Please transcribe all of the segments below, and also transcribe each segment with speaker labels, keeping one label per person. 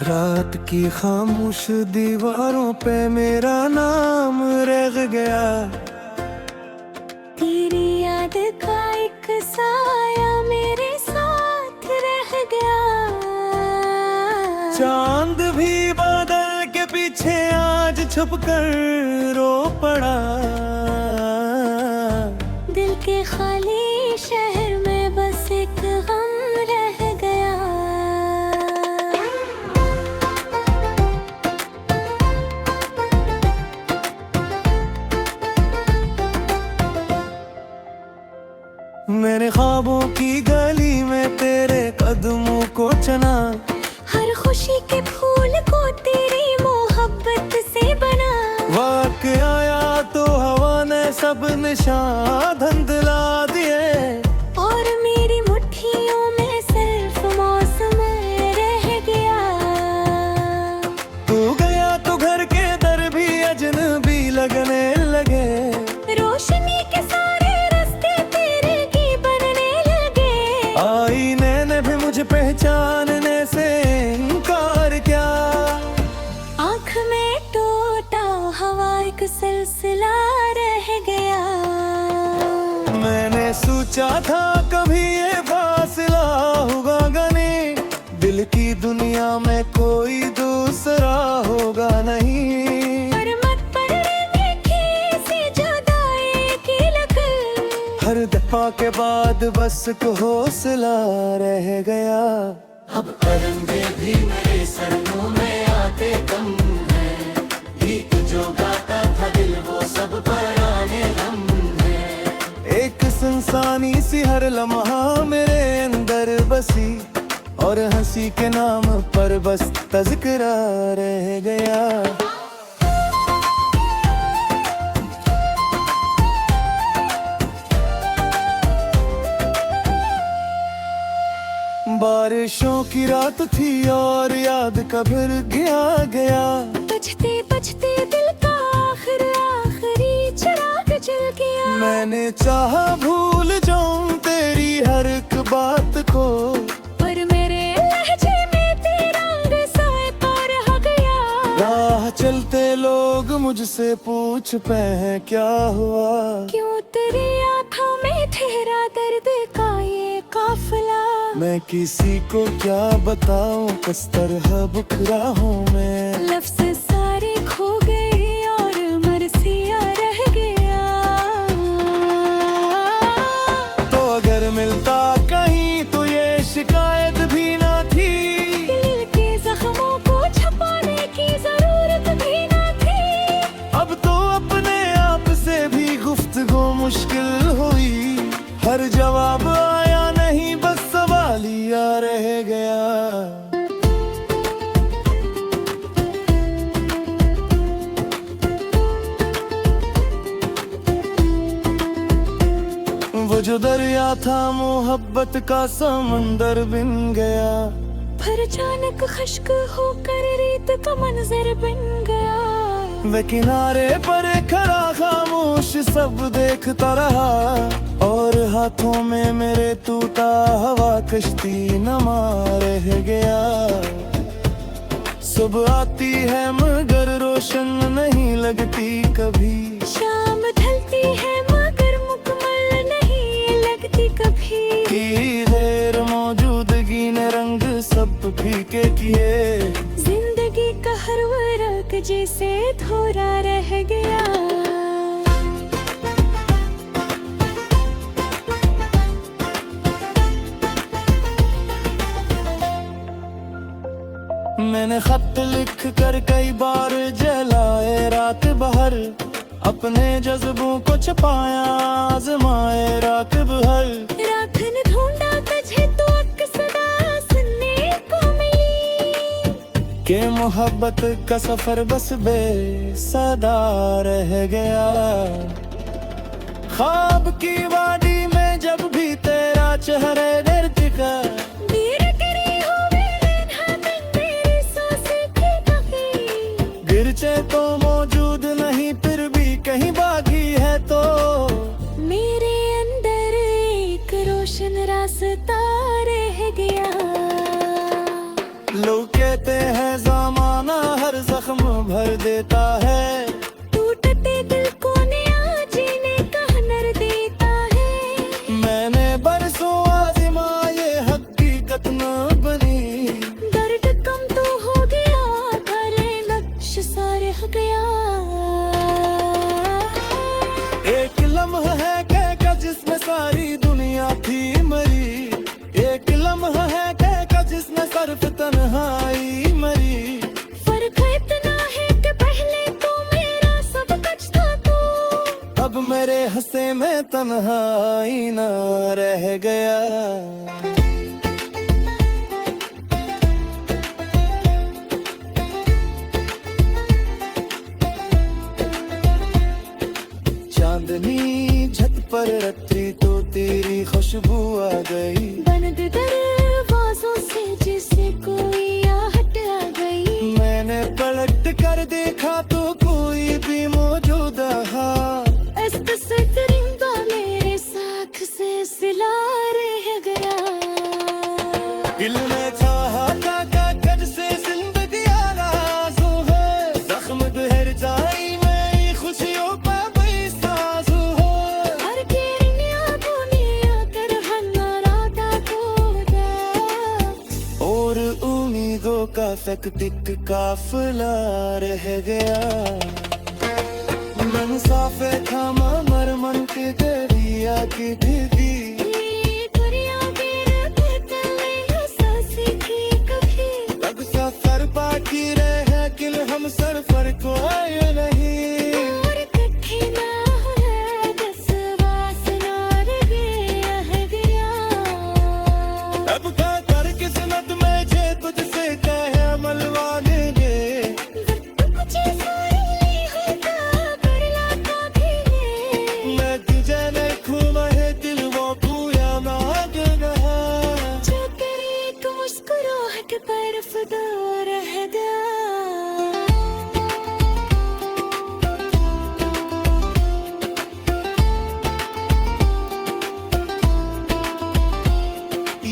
Speaker 1: रात की खामोश दीवारों पे मेरा नाम रह गया।
Speaker 2: तेरी याद का एक साया मेरे साथ रह गया।
Speaker 1: चांद भी बादल के पीछे आज छुप कर रो पड़ा।
Speaker 2: दिल के खाली शहर में बस एक गम रह गया।
Speaker 1: मेरे ख्वाबों की गली में तेरे कदमों को चना।
Speaker 2: हर खुशी के फूल को तेरी मोहब्बत से बना।
Speaker 1: वक्त आया तो हवा ने सब निशान धुंधला दिए।
Speaker 2: और मेरी मुट्ठियों में सिर्फ मौसम रह गया।
Speaker 1: तू गया तो घर के दर भी अजनबी लगने लगे।
Speaker 2: रोशनी के सारे रास्ते तेरे की बनने लगे।
Speaker 1: आईने ने भी मुझे पहचानने से इनकार क्या।
Speaker 2: आँख में टूटा हवा एक सिलसिला रह गया।
Speaker 1: मैंने सोचा था कभी ये फासला होगा गनी। दिल की दुनिया में कोई दूसरा होगा नहीं।
Speaker 2: पर मत पड़ने देखी सी जुदाई की लकीर।
Speaker 1: हर दफा के बाद बस को हौसला रह गया।
Speaker 3: अब परिंदे भी मेरे सरनों में आते कम है। गीत जो गाता था दिल वो सब पुराने गम है।
Speaker 1: एक सुनसानी सी हर लम्हा मेरे अंदर बसी। और हंसी के नाम पर बस तज़किरा रह गया। बारिशों की रात थी और याद कब्र गया।
Speaker 2: बजते बजते दिल का आखिरी चिराग जल गया।
Speaker 1: मैंने चाहा भूल जाऊं तेरी हर एक बात को।
Speaker 2: पर मेरे लहजे में तेरा रसाए पर रह गया।
Speaker 1: राह चलते लोग मुझसे पूछ पे हैं क्या हुआ।
Speaker 2: क्यों तेरी आँखों में ठहरा दर्द का ये काफिला।
Speaker 1: मैं किसी को क्या बताऊं किस तरह बुखरा हूँ मैं।
Speaker 2: लफ्ज़ सारे खो गए और मरसिया रह गया।
Speaker 1: तो अगर मिलता कहीं तो ये शिकायत भी ना थी।
Speaker 2: दिल के जख्मों को छुपाने की जरूरत भी ना थी।
Speaker 1: अब तो अपने आप से भी गुफ्तगू मुश्किल हुई। हर जवाब आया नहीं बस सवालिया रह गया। वो जो दरिया था मोहब्बत का समंदर बन गया।
Speaker 2: फिर अचानक खश्क होकर रेत का मंजर बन गया।
Speaker 1: वे किनारे पर खड़ा खामोश सब देखता रहा। और हाथों में मेरे टूटा हवा कश्ती नमा रह गया। सुबह आती है मगर रोशन नहीं लगती कभी।
Speaker 2: शाम ढलती है मगर मुकम्मल नहीं लगती कभी।
Speaker 1: की देर मौजूदगी ने रंग सब फीके किए।
Speaker 2: जिंदगी का हर वर्क जैसे थोड़ा रह गया।
Speaker 1: मैंने खत लिख कर कई बार जलाए रात भर। अपने जज्बों को छुपाया आजमाए रात भर।
Speaker 2: रात ने ढूंढा तुझे तो अक्सदा सुनने को मिली।
Speaker 1: के मोहब्बत का सफर बस बेसदा रह गया। ख्वाब की वादी में जब भी तेरा चेहरा दिखा। गिरचे तो मौजूद नहीं फिर भी कहीं बागी है तो।
Speaker 2: मेरे अंदर एक रोशन रास्ता रह गया।
Speaker 1: लोग कहते हैं ज़माना हर जख्म भर देता है,
Speaker 2: टूटते दिल को नया जीने का हुनर देता है।
Speaker 1: मैंने बरसों आज़माए हकीकत न बनी,
Speaker 2: दर्द कम तो हो गया भले नक्श सा रह गया।
Speaker 1: एक लम्हा है कहकर जिसमें सारी दुनिया थी मरी, एक लम्हा है कहकर जिसमें सिर्फ तन्हाई मरी।
Speaker 2: फर्क इतना है कि पहले तो मेरा सब कुछ था तू,
Speaker 1: अब मेरे हंसे में तन्हाई न रह गया। चांदनी छत पर रखी तो तेरी खुशबू आ गई,
Speaker 2: बंद दरवाजों से जिसे कोई आहट आ गई।
Speaker 1: मैंने पलट कर देखा तो कोई भी मौजूद था,
Speaker 2: दरिंदा मेरे साथ से सिला रह गया।
Speaker 1: दिल में चाहा था कागज से जिंदगी आराज़ू है, जख्म ठहर जाई मैं खुशियों का बेसाज़ू है।
Speaker 2: हर किरनिया दुनिया कर हन्नाराता कोदा,
Speaker 1: और उम्मीदों का फैक्टिक काफिला रह गया। मन साफे था मर मन के दरिया की भीगी,
Speaker 2: ये दुनिया गिरते तले हंसी की कभी।
Speaker 1: अब सफर बाकी रहे किल हम सफर को आए नहीं,
Speaker 2: और कठिन ना है दस वासना रह गया।
Speaker 1: अब का कर किस्मत में जे तुझसे कहे मलवाने दे,
Speaker 2: कुछ सारी होता कर लाता भी ले।
Speaker 1: मैं तुझे नहीं खूमा है दिल वो पूरा मांग रहा।
Speaker 2: जो तेरी एक मुस्कुराहट पर फिदा रह गया।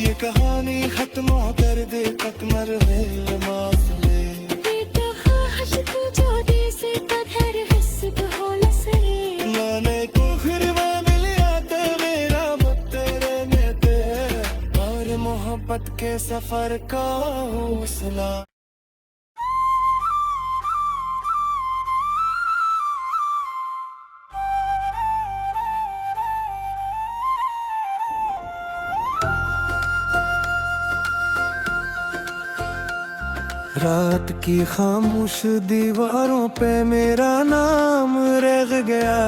Speaker 1: ये कहानी खत्म कर दे ककमर में मासले,
Speaker 2: बेटा ख्वाहिश तू जो दे से तधर हस्ब हो लसरे।
Speaker 1: मैंने को फिर में मिलिया ते मेरा मत तेरे में ते, और मोहब्बत के सफर का हौसला। रात की खामोश दीवारों पे मेरा नाम रह गया,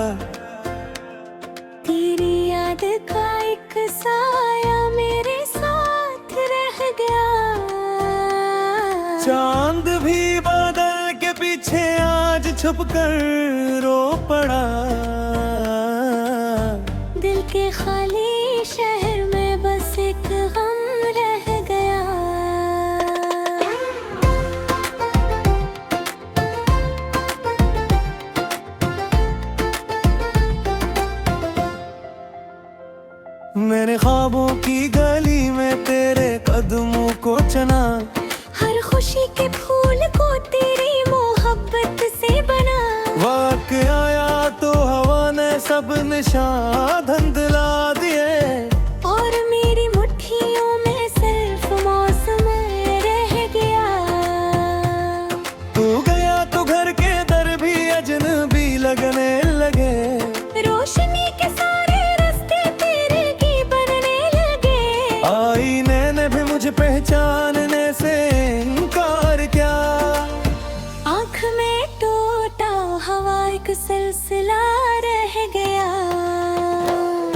Speaker 2: तेरी याद का एक साया मेरे साथ रह गया।
Speaker 1: चांद भी बादल के पीछे आज छुप कर रो पड़ा,
Speaker 2: दिल के खाली शहर में बस एक गम रह गया।
Speaker 1: मेरे ख्वाबों की गली में तेरे कदमों को चना,
Speaker 2: हर खुशी के फूल को तेरी मोहब्बत से बना।
Speaker 1: वक्त आया तो हवा ने सब निशान धुंधला दिए,
Speaker 2: और मेरी मुट्ठियों में सिर्फ मौसम रह गया।
Speaker 1: तू गया तो घर के दर भी अजनबी लगने लगे,
Speaker 2: रोशनी के सारे रास्ते तेरे की बनने लगे।
Speaker 1: आईने ने भी मुझे पहचानने से इनकार क्या,
Speaker 2: आँख में टूटा हवा एक सिलसिला रह गया।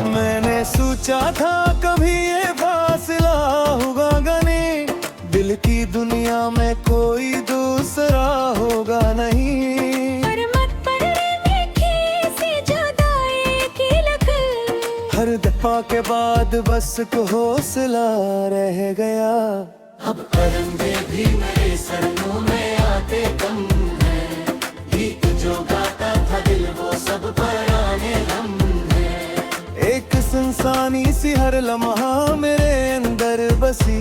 Speaker 1: मैंने सोचा था कभी ये फासला होगा गनी, दिल की दुनिया में कोई दूसरा होगा नहीं।
Speaker 2: पर मत पड़ने देखी सी जुदाई की लकीर,
Speaker 1: हर दफा के बाद बस को हौसला रह गया।
Speaker 3: अब परिंदे भी मेरे सरनों में आते कम है, गीत जो गाता था दिल वो सब पराने हम है।
Speaker 1: एक सुनसानी सी हर लम्हा मेरे अंदर बसी,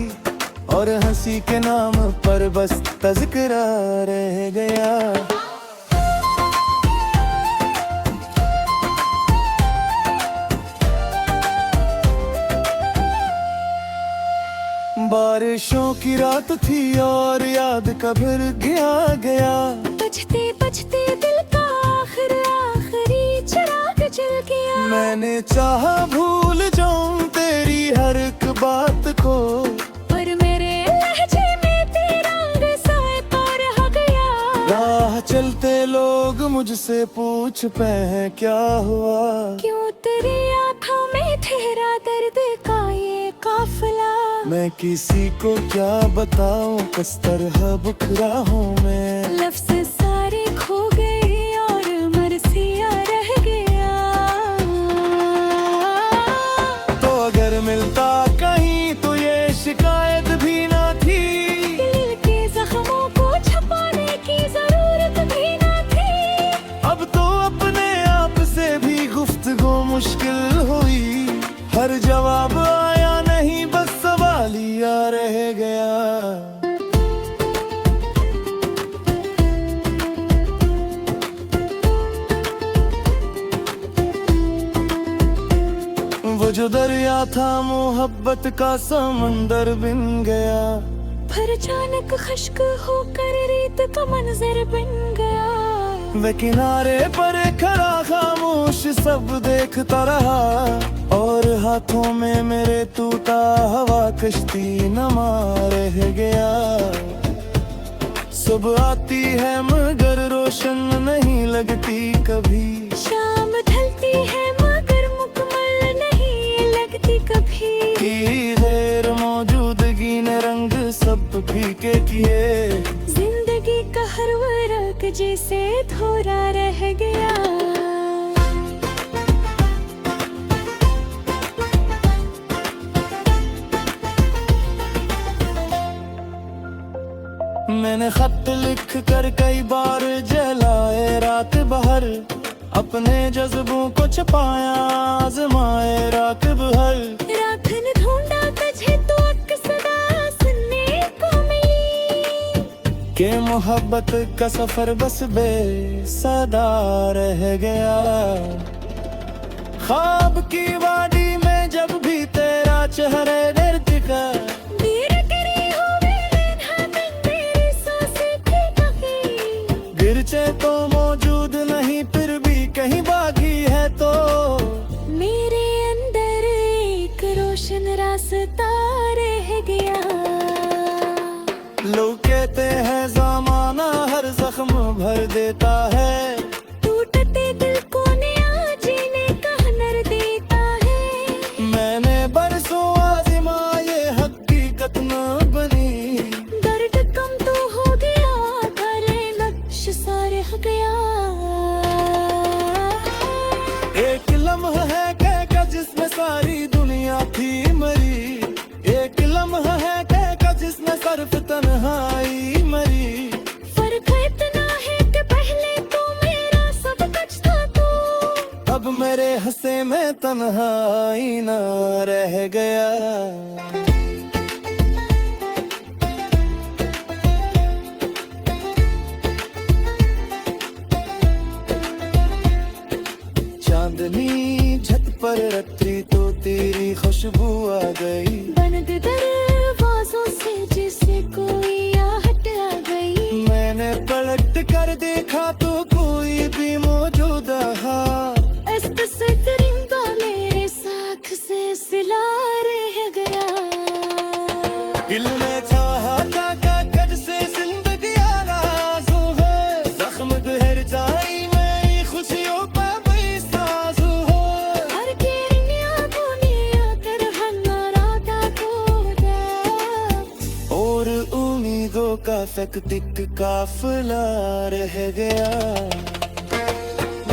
Speaker 1: और और हंसी के नाम पर बस तज़किरा रह गया। बारिशों की रात थी और याद कब्र गया।
Speaker 2: बजते बजते दिल का आखिरी चिराग जल गया।
Speaker 1: मैंने चाहा भूल जाऊं तेरी हर एक बात को,
Speaker 2: पर मेरे लहजे में तेरा रसाए पार हो गया।
Speaker 1: राह चलते लोग मुझसे पूछ पे हैं क्या हुआ,
Speaker 2: क्यों तेरी आँखों में ठहरा दर्द का ये काफिला।
Speaker 1: मैं किसी को क्या बताऊं किस तरह बिखरा हूँ मैं।
Speaker 2: लफ्ज़ सारे खो गए और मरसिया रह गया।
Speaker 1: तो अगर मिलता कहीं तो ये शिकायत भी ना थी,
Speaker 2: दिल के जख्मों को छुपाने की जरूरत भी ना थी।
Speaker 1: अब तो अपने आप से भी गुफ्तगू मुश्किल हुई। हर जवाब आया नहीं बस सवालिया रह गया। वो जो दरिया था मोहब्बत का समंदर बन गया।
Speaker 2: फिर अचानक खश्क होकर रेत का मंजर बन गया।
Speaker 1: वे किनारे पर खड़ा खामोश सब देखता रहा, और हाथों में मेरे टूटा हवा कश्ती नमा रह गया। सुबह आती है मगर रोशन नहीं लगती कभी,
Speaker 2: शाम ढलती है मगर मुकम्मल नहीं लगती कभी।
Speaker 1: की गैर मौजूदगी ने रंग सब फीके किए।
Speaker 2: जिंदगी का हर वर्क जैसे थोड़ा रह गया।
Speaker 1: मैंने खत लिख कर कई बार जलाए रात भर, अपने जज्बों को छुपाया आजमाए रात भर।
Speaker 2: रात ने ढूंढा तुझे तो अक्सदा सुनने को मिली,
Speaker 1: के मोहब्बत का सफर बस बेसदा रह गया। ख्वाब की वादी में जब भी तेरा चेहरे दिखा, गिरचे तो मौजूद नहीं फिर भी कहीं बागी है तो।
Speaker 2: मेरे अंदर एक रोशन रास्ता रह गया।
Speaker 1: लोग कहते हैं ज़माना हर जख्म भर देता है,
Speaker 2: टूटते दिल को नया जीने का हुनर देता है।
Speaker 1: मैंने बरसों आज़मा ये हकीकत न बनी,
Speaker 2: दर्द कम तो हो गया भले नक्श सा रह गया।
Speaker 1: एक लम्हा है कहका जिसमें सारी दुनिया थी मरी, एक लम्हा है कहका जिसमें सिर्फ तन्हाई मरी।
Speaker 2: फर्क इतना है कि पहले तो मेरा सब कुछ था तू,
Speaker 1: अब मेरे हंसे में तन्हाई न रह गया। चांदनी छत पर रखी तो तेरी खुशबू आ गई,
Speaker 2: बंद दरवाजों से जैसे कोई आहट आ गई।
Speaker 1: मैंने पलट कर देखा तो कोई भी मौजूद था।
Speaker 2: से करिंदा मेरे साख से सिला रह गया।
Speaker 1: दिल में चाहा था कागज से जिंदगी आराज़ू है, जख्म गहर जाई में खुशियों का बेसाज़ू है।
Speaker 2: हर किरनिया दुनिया कर हन्नाराता कोदा,
Speaker 1: और उम्मीदों का फैक्टिक काफिला रह गया।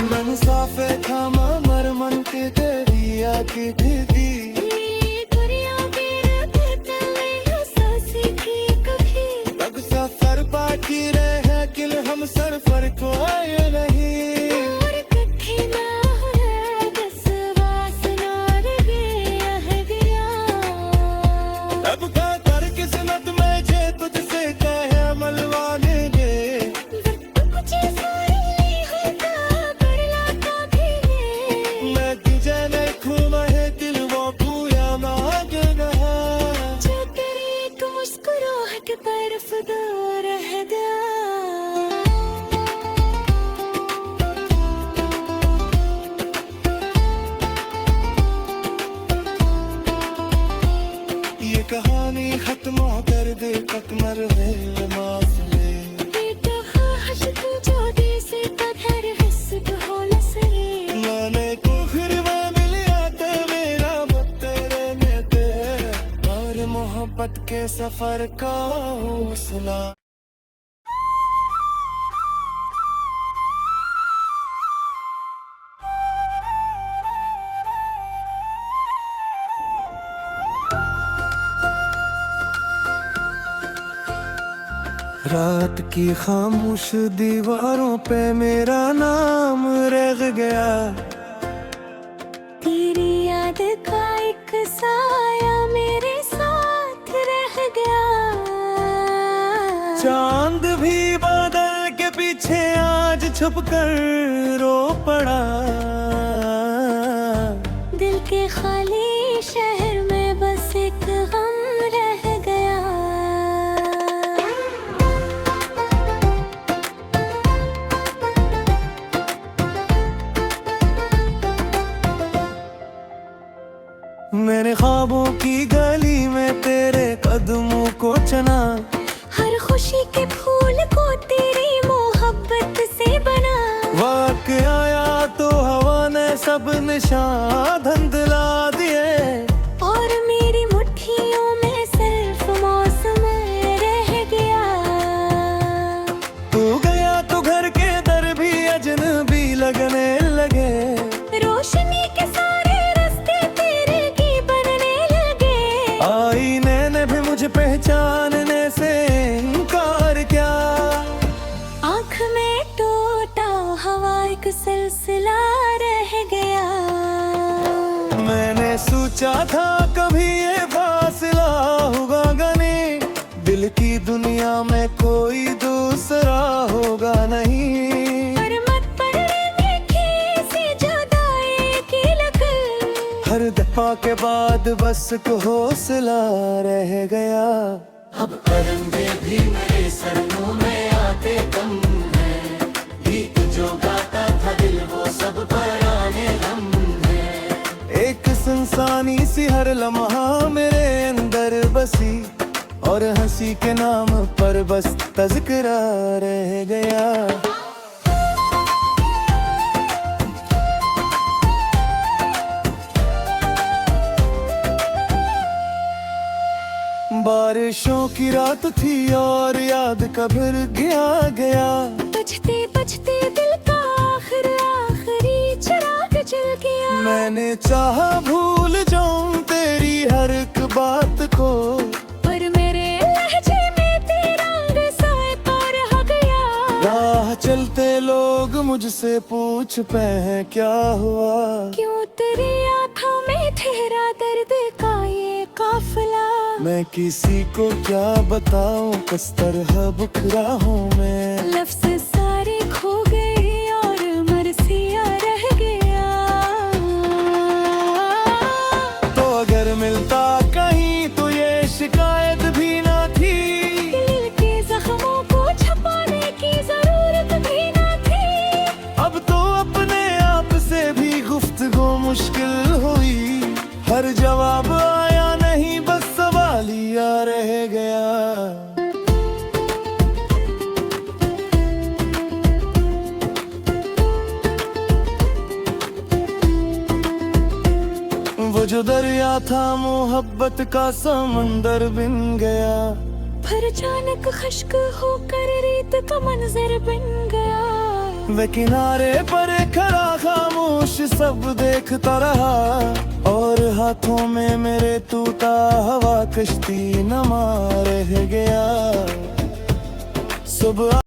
Speaker 1: मन साफे था मर मन के दरिया की ढीगी,
Speaker 2: दुनिया मेरे तले हंसी थी कभी।
Speaker 1: तब सफर बाकी रहे किल हम सरफर को आए नहीं।
Speaker 2: और कठी ना है बस वासना रह गया।
Speaker 1: अब का कर किस्मत में सफर का हौसला। रात की खामोश दीवारों पे मेरा नाम रह गया।
Speaker 2: तेरी याद का एक साया मेरे साथ रह गया।
Speaker 1: चांद भी बादल के पीछे आज छुप कर रो पड़ा।
Speaker 2: दिल के खाली शहर में बस एक गम रह गया।
Speaker 1: मैंने ख्वाबों की गली में तेरे कदमों को चुना।
Speaker 2: हर खुशी के फूल को तेरी मोहब्बत से बना।
Speaker 1: वक्त आया तो हवा ने सब निशान धुंधला दिए।
Speaker 2: और मेरी मुट्ठियों में सिर्फ मौसम रह गया।
Speaker 1: तू गया तो घर के दर भी अजनबी लगने लगे।
Speaker 2: रोशनी के सारे रास्ते तेरे की बनने लगे।
Speaker 1: आईने ने भी मुझे पहचानने से इनकार क्या।
Speaker 2: आँख में टूटा हवा एक सिलसिला रह गया।
Speaker 1: मैंने सोचा था कभी ये फासला होगा गनी। दिल की दुनिया में कोई दूसरा होगा नहीं।
Speaker 2: पर मत पड़ने देखी सी जुदाई की लकीर।
Speaker 1: हर दफा के बाद बस को हौसला रह गया।
Speaker 3: अब परिंदे भी मेरे सरनों में आते कम है। गीत जो गाता था दिल वो सब पराने हम है।
Speaker 1: एक संसानी सी हर लम्हा मेरे अंदर बसी। और हंसी के नाम पर बस तज़किरा रह गया। बारिशों की रात थी और याद कब्र गया।
Speaker 2: बजते बजते दिल का आखिरी चिराग जल गया।
Speaker 1: मैंने चाहा भूल जाऊं तेरी हर एक बात को।
Speaker 2: पर मेरे लहजे में तेरा रंग पर हो गया।
Speaker 1: राह चलते लोग मुझसे पूछ पे हैं क्या हुआ।
Speaker 2: क्यों तेरी आँखों में ठहरा दर्द का ये काफिला।
Speaker 1: मैं किसी को क्या बताऊं किस तरह बिखरा हूँ मैं।
Speaker 2: लफ्ज़ सारे खो गए और मरसिया रह गया।
Speaker 1: तो अगर मिलता कहीं तो ये शिकायत भी ना थी।
Speaker 2: दिल के जख्मों को छुपाने की जरूरत भी ना थी।
Speaker 1: अब तो अपने आप से भी गुफ्तगू मुश्किल हुई। हर जवाब आया नहीं बस सवाल ही आ रह गया। वो जो दरिया था मोहब्बत का समंदर बन गया।
Speaker 2: फिर अचानक खश्क होकर रेत का मंजर बन गया।
Speaker 1: वे किनारे पर खड़ा खामोश सब देखता रहा। और हाथों में मेरे टूटा हवा कश्ती नमा रह गया। सुबह